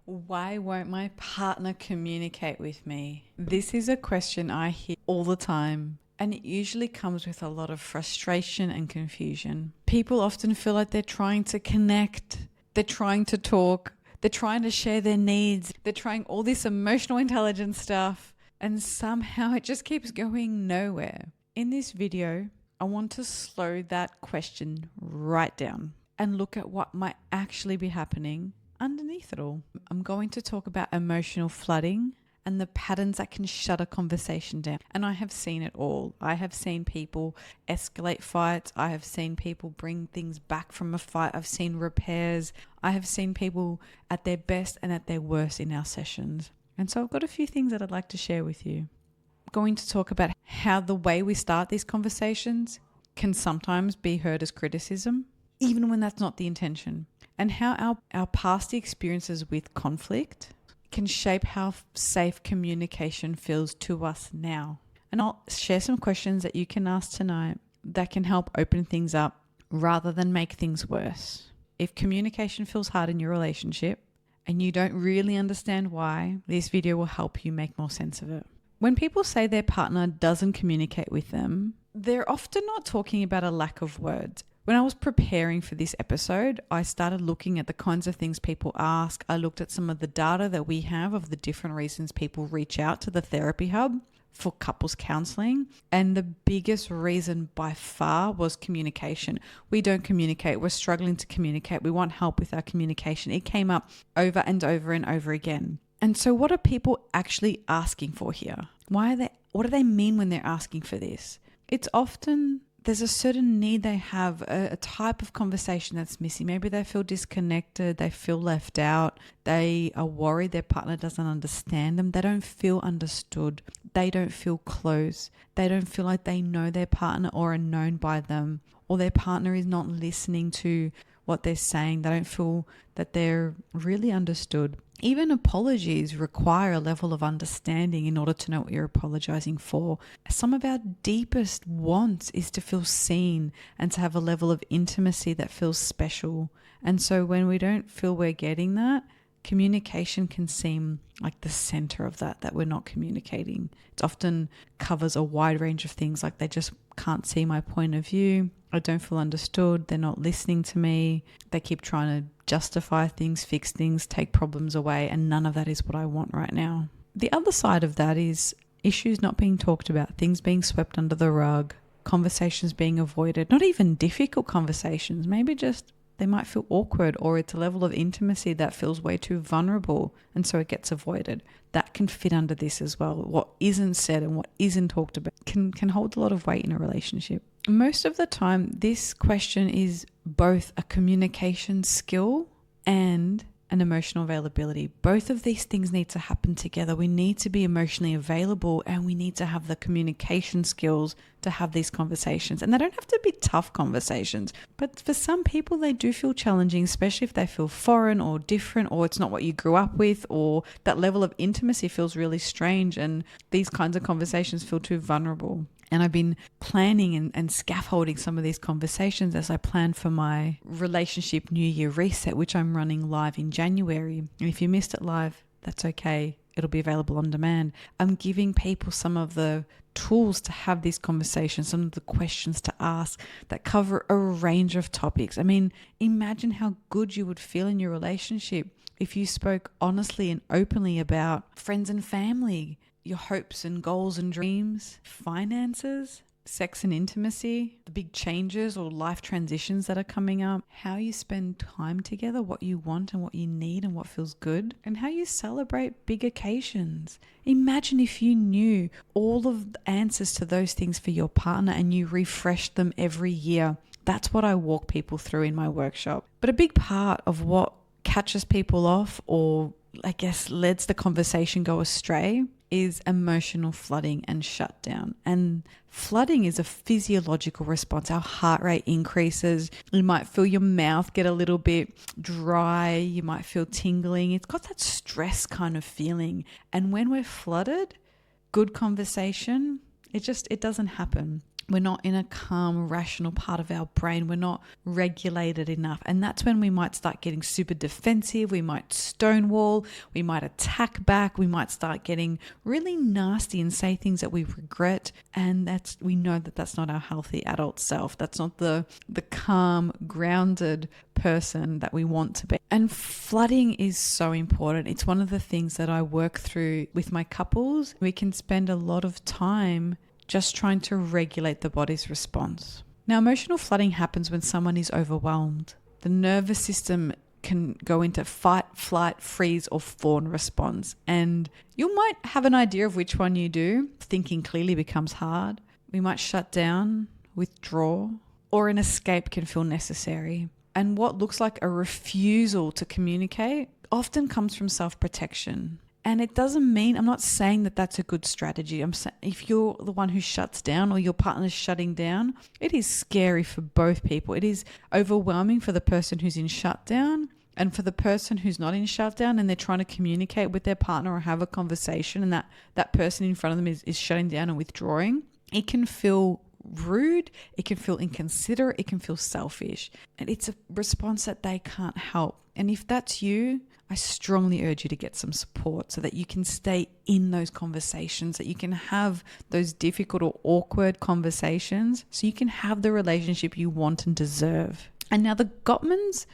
Why won't my partner communicate with me? This is a question I hear all the time, and it usually comes with a lot of frustration and confusion. People often feel like they're trying to connect, they're trying to talk, they're trying to share their needs, they're trying all this emotional intelligence stuff, and somehow it just keeps going nowhere. In this video, I want to slow that question right down and look at what might actually be happening underneath it all. I'm going to talk about emotional flooding and the patterns that can shut a conversation down. And I have seen it all. I have seen people escalate fights. I have seen people bring things back from a fight. I've seen repairs. I have seen people at their best and at their worst in our sessions. And so I've got a few things that I'd like to share with you. I'm going to talk about how the way we start these conversations can sometimes be heard as criticism, even when that's not the intention. And how our past experiences with conflict can shape how safe communication feels to us now. And I'll share some questions that you can ask tonight that can help open things up rather than make things worse. If communication feels hard in your relationship and you don't really understand why, this video will help you make more sense of it. When people say their partner doesn't communicate with them, they're often not talking about a lack of words. When I was preparing for this episode, I started looking at the kinds of things people ask. I looked at some of the data that we have of the different reasons people reach out to the therapy hub for couples counseling. And the biggest reason by far was communication. We don't communicate. We're struggling to communicate. We want help with our communication. It came up over and over and over again. And so what are people actually asking for here? What do they mean when they're asking for this? It's often there's a certain need they have, a type of conversation that's missing. Maybe they feel disconnected, they feel left out, they are worried their partner doesn't understand them, they don't feel understood, they don't feel close, they don't feel like they know their partner or are known by them, or their partner is not listening to what they're saying, they don't feel that they're really understood. Even apologies require a level of understanding in order to know what you're apologizing for. Some of our deepest wants is to feel seen and to have a level of intimacy that feels special. And so when we don't feel we're getting that, communication can seem like the center of that we're not communicating. It often covers a wide range of things, like they just can't see my point of view. I don't feel understood. They're not listening to me. They keep trying to justify things, fix things, take problems away. And none of that is what I want right now. The other side of that is issues not being talked about, things being swept under the rug, conversations being avoided, not even difficult conversations, maybe just they might feel awkward, or it's a level of intimacy that feels way too vulnerable and so it gets avoided. That can fit under this as well. What isn't said and what isn't talked about can hold a lot of weight in a relationship. Most of the time, this question is both a communication skill and an emotional availability. Both of these things need to happen together. We need to be emotionally available and we need to have the communication skills to have these conversations. And they don't have to be tough conversations, but for some people they do feel challenging, especially if they feel foreign or different, or it's not what you grew up with, or that level of intimacy feels really strange and these kinds of conversations feel too vulnerable. And I've been planning and scaffolding some of these conversations as I plan for my relationship New Year reset, which I'm running live in January. And if you missed it live, that's okay. It'll be available on demand. I'm giving people some of the tools to have these conversations, some of the questions to ask that cover a range of topics. I mean, imagine how good you would feel in your relationship if you spoke honestly and openly about friends and family, your hopes and goals and dreams, finances, sex and intimacy, the big changes or life transitions that are coming up, how you spend time together, what you want and what you need and what feels good, and how you celebrate big occasions. Imagine if you knew all of the answers to those things for your partner and you refreshed them every year. That's what I walk people through in my workshop. But a big part of what catches people off, or I guess lets the conversation go astray, is emotional flooding and shutdown. And flooding is a physiological response. Our heart rate increases. You might feel your mouth get a little bit dry. You might feel tingling. It's got that stress kind of feeling. And when we're flooded, good conversation, it doesn't happen. We're not in a calm, rational part of our brain. We're not regulated enough. And that's when we might start getting super defensive. We might stonewall. We might attack back. We might start getting really nasty and say things that we regret. And we know that that's not our healthy adult self. That's not the calm, grounded person that we want to be. And flooding is so important. It's one of the things that I work through with my couples. We can spend a lot of time just trying to regulate the body's response. Now, emotional flooding happens when someone is overwhelmed. The nervous system can go into fight, flight, freeze, or fawn response. And you might have an idea of which one you do. Thinking clearly becomes hard. We might shut down, withdraw, or an escape can feel necessary. And what looks like a refusal to communicate often comes from self-protection. And it doesn't mean, I'm not saying that that's a good strategy. I'm saying if you're the one who shuts down or your partner's shutting down, it is scary for both people. It is overwhelming for the person who's in shutdown and for the person who's not in shutdown and they're trying to communicate with their partner or have a conversation and that person in front of them is shutting down and withdrawing. It can feel rude, it can feel inconsiderate, it can feel selfish. And it's a response that they can't help. And if that's you, I strongly urge you to get some support so that you can stay in those conversations, that you can have those difficult or awkward conversations so you can have the relationship you want and deserve. And now the Gottman's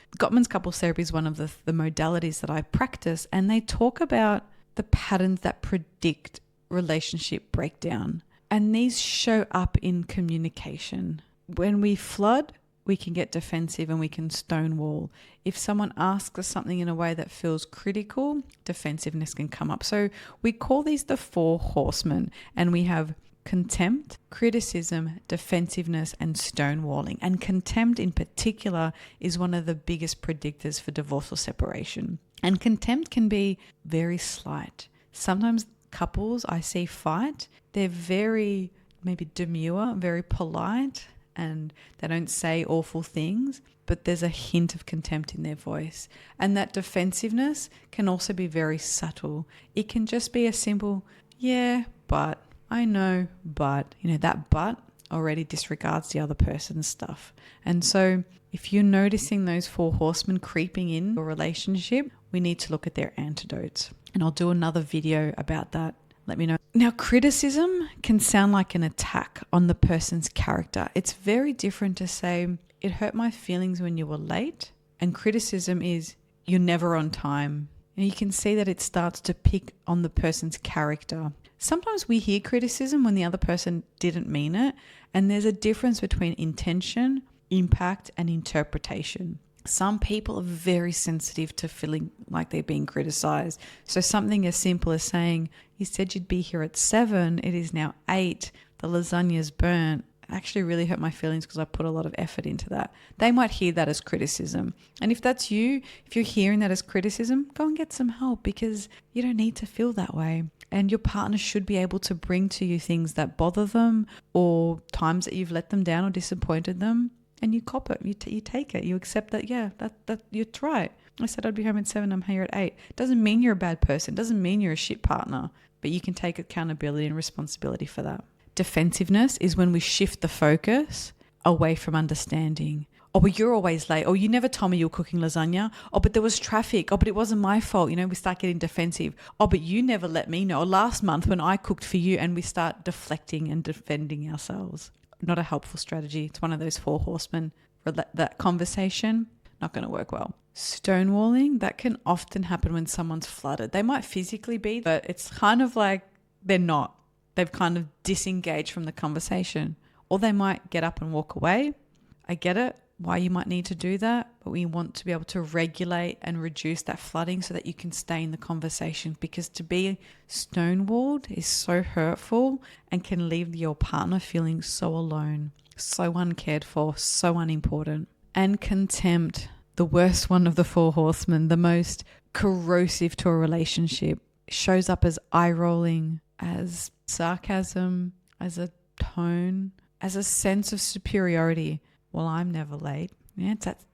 couples therapy is one of the modalities that I practice, and they talk about the patterns that predict relationship breakdown. And these show up in communication. When we flood, we can get defensive and we can stonewall. If someone asks us something in a way that feels critical, defensiveness can come up. So we call these the 4 horsemen, and we have contempt, criticism, defensiveness, and stonewalling. And contempt in particular is one of the biggest predictors for divorce or separation. And contempt can be very slight. Sometimes couples I see fight, they're very maybe demure, very polite, and they don't say awful things, but there's a hint of contempt in their voice. And that defensiveness can also be very subtle. It can just be a simple, yeah, but, I know, but, that but already disregards the other person's stuff. And so if you're noticing those 4 horsemen creeping in your relationship, we need to look at their antidotes. And I'll do another video about that. Let me know. Now, criticism can sound like an attack on the person's character. It's very different to say, it hurt my feelings when you were late. And criticism is, you're never on time. And you can see that it starts to pick on the person's character. Sometimes we hear criticism when the other person didn't mean it. And there's a difference between intention, impact, and interpretation. Some people are very sensitive to feeling like they're being criticized. So something as simple as saying, you said you'd be here at 7, it is now 8, the lasagna's burnt. It actually really hurt my feelings because I put a lot of effort into that. They might hear that as criticism. And if that's you, if you're hearing that as criticism, go and get some help because you don't need to feel that way. And your partner should be able to bring to you things that bother them or times that you've let them down or disappointed them. And you cop it, you take it, you accept that, yeah, that you're right. I said I'd be home at 7, I'm here at 8. Doesn't mean you're a bad person, doesn't mean you're a shit partner, but you can take accountability and responsibility for that. Defensiveness is when we shift the focus away from understanding. Oh, but you're always late. Oh, you never told me you were cooking lasagna. Oh, but there was traffic. Oh, but it wasn't my fault. We start getting defensive. Oh, but you never let me know. Last month when I cooked for you, and we start deflecting and defending ourselves. Not a helpful strategy. It's one of those 4 horsemen. That conversation, not going to work well. Stonewalling, that can often happen when someone's flooded. They might physically be, but it's kind of like they're not. They've kind of disengaged from the conversation. Or they might get up and walk away. I get it, why you might need to do that, but we want to be able to regulate and reduce that flooding so that you can stay in the conversation, because to be stonewalled is so hurtful and can leave your partner feeling so alone, so uncared for, so unimportant. And contempt, the worst one of the 4 horsemen, the most corrosive to a relationship, shows up as eye rolling, as sarcasm, as a tone, as a sense of superiority. Well, I'm never late. Yeah, it's that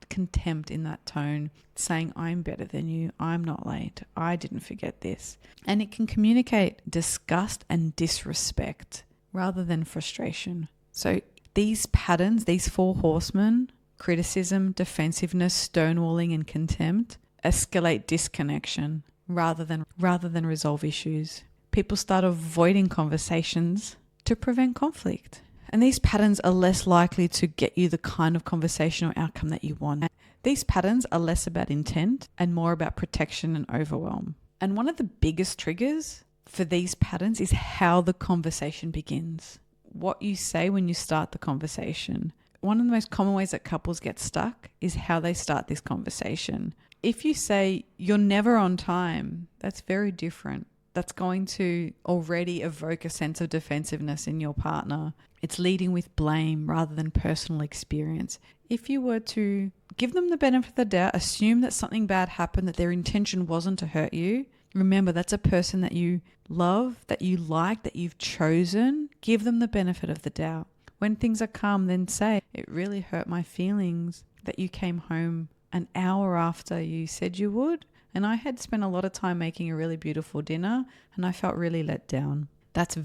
contempt in that tone, saying I'm better than you, I'm not late, I didn't forget this. And it can communicate disgust and disrespect rather than frustration. So these patterns, these 4 horsemen, criticism, defensiveness, stonewalling, and contempt, escalate disconnection rather than resolve issues. People start avoiding conversations to prevent conflict. And these patterns are less likely to get you the kind of conversation or outcome that you want. These patterns are less about intent and more about protection and overwhelm. And one of the biggest triggers for these patterns is how the conversation begins. What you say when you start the conversation. One of the most common ways that couples get stuck is how they start this conversation. If you say, "You're never on time," that's very different. That's going to already evoke a sense of defensiveness in your partner. It's leading with blame rather than personal experience. If you were to give them the benefit of the doubt, assume that something bad happened, that their intention wasn't to hurt you, remember that's a person that you love, that you like, that you've chosen. Give them the benefit of the doubt. When things are calm, then say, "It really hurt my feelings that you came home an hour after you said you would. And I had spent a lot of time making a really beautiful dinner and I felt really let down." That's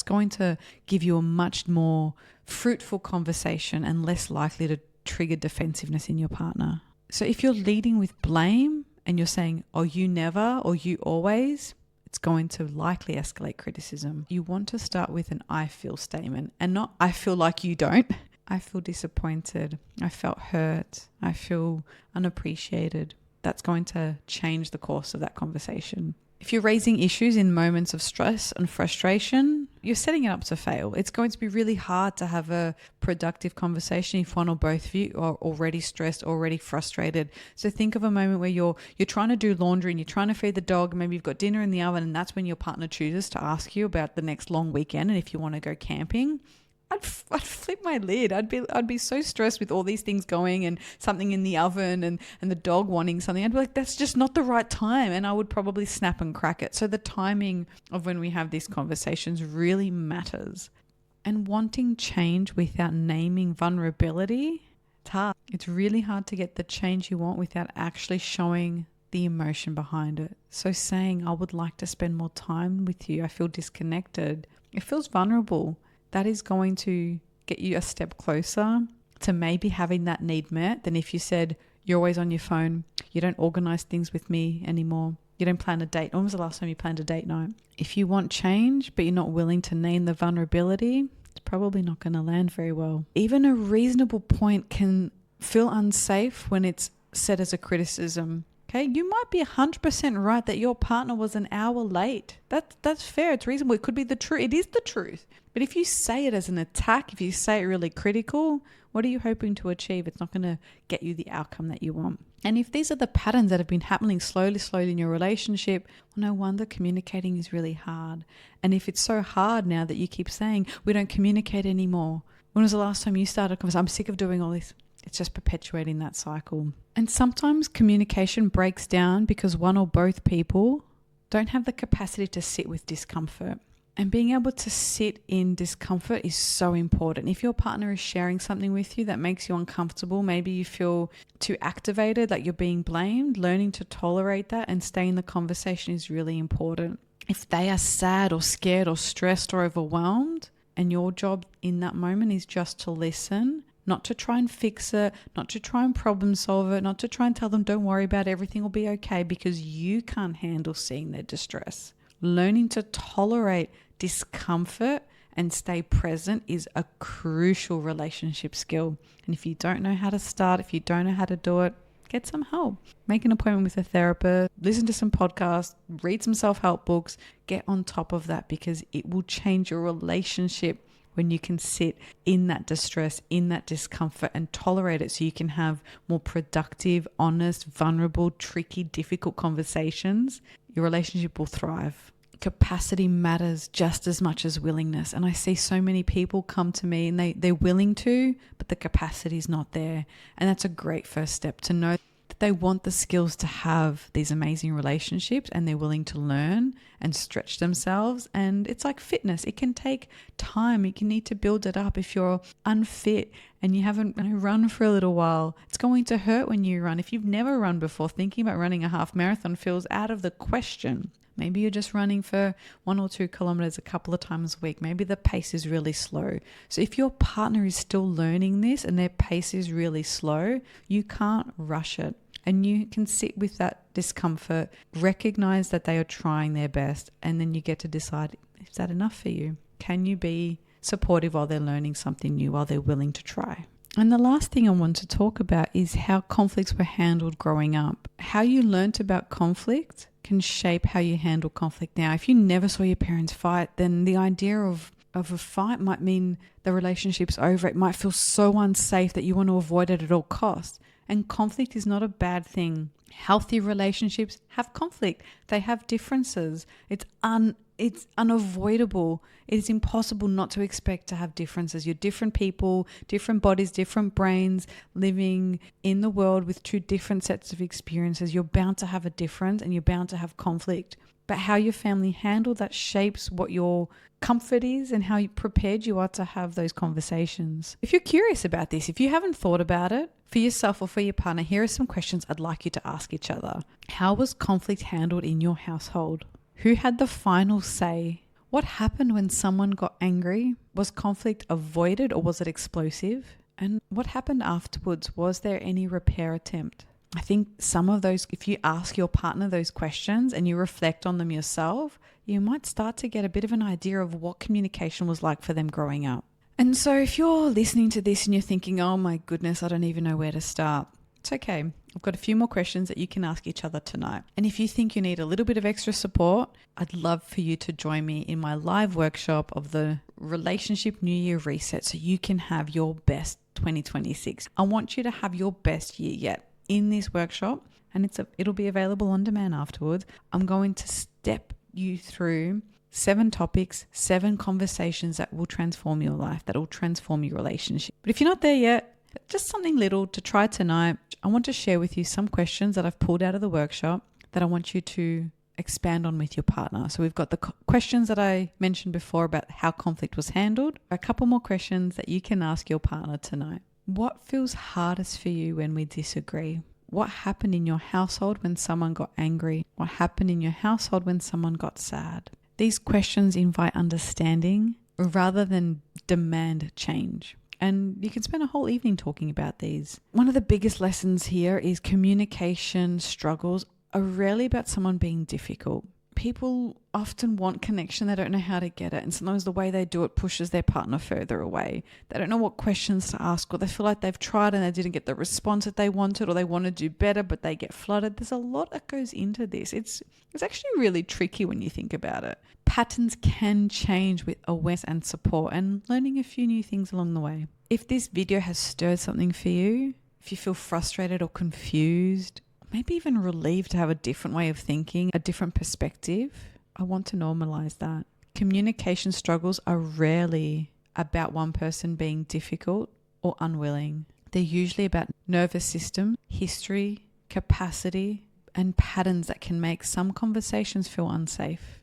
going to give you a much more fruitful conversation and less likely to trigger defensiveness in your partner. So if you're leading with blame and you're saying, "Oh, you never," or "you always," it's going to likely escalate criticism. You want to start with an "I feel" statement and not "I feel like you don't." I feel disappointed. I felt hurt. I feel unappreciated. That's going to change the course of that conversation. If you're raising issues in moments of stress and frustration, you're setting it up to fail. It's going to be really hard to have a productive conversation if one or both of you are already stressed, already frustrated. So think of a moment where you're trying to do laundry and you're trying to feed the dog. Maybe you've got dinner in the oven and that's when your partner chooses to ask you about the next long weekend and if you want to go camping. I'd flip my lid. I'd be so stressed with all these things going and something in the oven and the dog wanting something. I'd be like, that's just not the right time. And I would probably snap and crack it. So the timing of when we have these conversations really matters. And wanting change without naming vulnerability, it's hard. It's really hard to get the change you want without actually showing the emotion behind it. So saying, "I would like to spend more time with you. I feel disconnected." It feels vulnerable. That is going to get you a step closer to maybe having that need met than if you said, "You're always on your phone. You don't organize things with me anymore. You don't plan a date. When was the last time you planned a date night?" If you want change, but you're not willing to name the vulnerability, it's probably not going to land very well. Even a reasonable point can feel unsafe when it's said as a criticism. Okay, you might be 100% right that your partner was an hour late. That's fair. It's reasonable. It could be the truth. It is the truth. But if you say it as an attack, if you say it really critical, what are you hoping to achieve? It's not going to get you the outcome that you want. And if these are the patterns that have been happening slowly in your relationship, well, no wonder communicating is really hard. And if it's so hard now that you keep saying, "We don't communicate anymore. When was the last time you started a conversation? I'm sick of doing all this." It's just perpetuating that cycle. And sometimes communication breaks down because one or both people don't have the capacity to sit with discomfort. And being able to sit in discomfort is so important. If your partner is sharing something with you that makes you uncomfortable, maybe you feel too activated, like you're being blamed, learning to tolerate that and stay in the conversation is really important. If they are sad or scared or stressed or overwhelmed, and your job in that moment is just to listen, not to try and fix it, not to try and problem solve it, not to try and tell them, "Don't worry about it, everything will be okay," because you can't handle seeing their distress. Learning to tolerate discomfort and stay present is a crucial relationship skill. And if you don't know how to start, if you don't know how to do it, get some help. Make an appointment with a therapist, listen to some podcasts, read some self-help books, get on top of that because it will change your relationship when you can sit in that distress, in that discomfort and tolerate it so you can have more productive, honest, vulnerable, tricky, difficult conversations. Your relationship will thrive. Capacity matters just as much as willingness. And I see so many people come to me and they're willing to, but the capacity is not there. And that's a great first step to know that they want the skills to have these amazing relationships and they're willing to learn and stretch themselves. And it's like fitness. It can take time. You can need to build it up. If you're unfit and you haven't run for a little while, it's going to hurt when you run. If you've never run before, thinking about running a half marathon feels out of the question. Maybe you're just running for 1 or 2 kilometers a couple of times a week. Maybe the pace is really slow. So if your partner is still learning this and their pace is really slow, you can't rush it. And you can sit with that discomfort, recognize that they are trying their best, and then you get to decide, is that enough for you? Can you be supportive while they're learning something new, while they're willing to try? And the last thing I want to talk about is how conflicts were handled growing up. How you learnt about conflict can shape how you handle conflict now. If you never saw your parents fight, then the idea of a fight might mean the relationship's over. It might feel so unsafe that you want to avoid it at all costs. And conflict is not a bad thing. Healthy relationships have conflict. They have differences. It's unavoidable. It is impossible not to expect to have differences. You're different people, different bodies, different brains, living in the world with 2 different sets of experiences. You're bound to have a difference and you're bound to have conflict. But how your family handled that shapes what your comfort is and how prepared you are to have those conversations. If you're curious about this, if you haven't thought about it for yourself or for your partner, here are some questions I'd like you to ask each other. How was conflict handled in your household? Who had the final say? What happened when someone got angry? Was conflict avoided or was it explosive? And what happened afterwards? Was there any repair attempt? I think some of those, if you ask your partner those questions and you reflect on them yourself, you might start to get a bit of an idea of what communication was like for them growing up. And so if you're listening to this and you're thinking, oh my goodness, I don't even know where to start, it's okay. I've got a few more questions that you can ask each other tonight. And if you think you need a little bit of extra support, I'd love for you to join me in my live workshop of the Relationship New Year Reset so you can have your best 2026. I want you to have your best year yet in this workshop, and it'll be available on demand afterwards. I'm going to step you through 7 topics, 7 conversations that will transform your life, that will transform your relationship. But if you're not there yet, just something little to try tonight. I want to share with you some questions that I've pulled out of the workshop that I want you to expand on with your partner. So we've got the questions that I mentioned before about how conflict was handled. A couple more questions that you can ask your partner tonight. What feels hardest for you when we disagree? What happened in your household when someone got angry? What happened in your household when someone got sad? These questions invite understanding rather than demand change. And you can spend a whole evening talking about these. One of the biggest lessons here is communication struggles are rarely about someone being difficult. People often want connection. They don't know how to get it. And sometimes the way they do it pushes their partner further away. They don't know what questions to ask, or they feel like they've tried and they didn't get the response that they wanted, or they want to do better, but they get flooded. There's a lot that goes into this. It's actually really tricky when you think about it. Patterns can change with awareness and support and learning a few new things along the way. If this video has stirred something for you, if you feel frustrated or confused, maybe even relieved to have a different way of thinking, a different perspective, I want to normalize that. Communication struggles are rarely about one person being difficult or unwilling. They're usually about nervous system, history, capacity, and patterns that can make some conversations feel unsafe.